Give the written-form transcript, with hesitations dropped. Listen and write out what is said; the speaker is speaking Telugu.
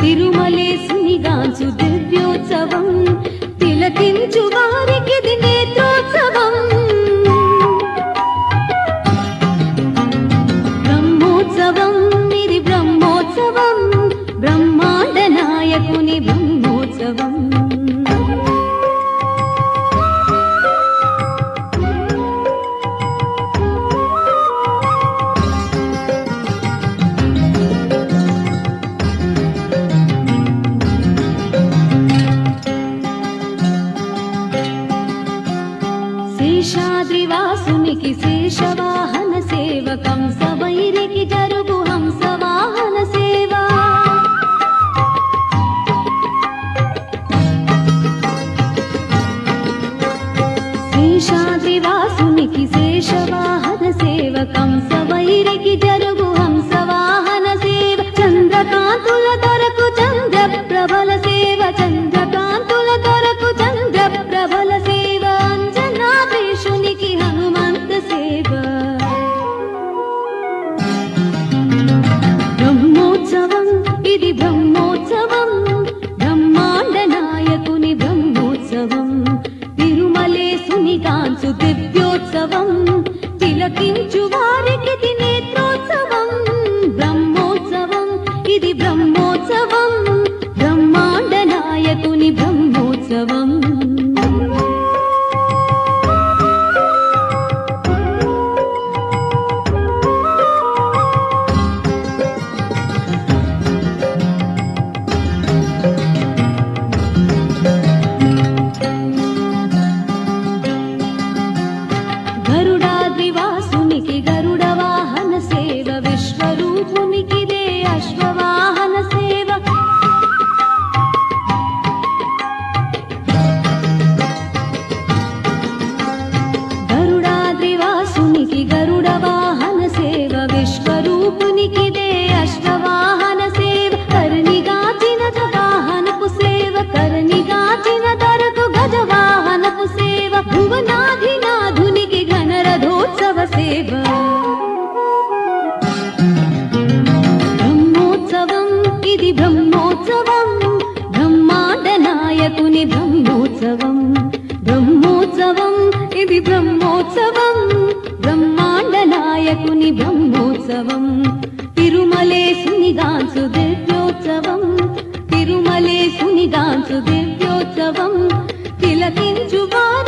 తిరుమలేశునిగాంచు దివ్యోత్సవం తిలకించు వారికిది నేత్రోత్సవం బ్రహ్మోత్సవం ఇది బ్రహ్మోత్సవం బ్రహ్మాండ నాయకుని బ్రహ్మోత్సవం శేషాద్రివాసునికి శేషవాహన సేవ కంసవైరికి జరుగు హంసవాహన సేవ శేషాద్రివాసునికి శేషవాహన సేవ కంసవైరికి జరుగు హంసవాహన సేవ చంద్రకాంతుల దొరకు చంద్ర ప్రభల సేవ చంద్రకాంతుల దొరకు చంద్ర ప్రభల సేవ అంజనాద్రీశునికి హనుమంత సేవ బ్రహ్మోత్సవం ఇది బ్రహ్మోత్సవం బ్రహ్మాండ నాయకుని బ్రహ్మోత్సవం తిరుమలేశునిగాంచు దివ్యోత్సవం తిలకించు వారికిది నేత్రోత్సవం బ్రహ్మోత్సవం ఇది బ్రహ్మోత్సవం బ్రహ్మాండ నాయకుని బ్రహ్మోత్సవం గరుడాద్రివాసునికి గరుడ వాహన సేవ విశ్వరూపునికిదే అశ్వవాహన సేవ గరుడాద్రివాసునికి గరుడ వాహన సేవ విశ్వరూపునికిదే అశ్వవాహన సేవ కర్ణిగాచిన వాహనపు సేవ కర్ణిగాచిన దరకు గజవాహనపు సేవ భువనాధినాధునికి ఘనరథోత్సవ సేవ బ్రహ్మోత్సవం ఇది బ్రహ్మోత్సవం బ్రహ్మాండ నాయకుని బ్రహ్మోత్సవం బ్రహ్మోత్సవం ఇది బ్రహ్మోత్సవం బ్రహ్మాండ నాయకుని బ్రహ్మోత్సవం తిరుమలేశునిగాంచు దివ్యోత్సవం తిరుమలేశునిగాంచు దివ్యోత్సవం తిలకించు వారి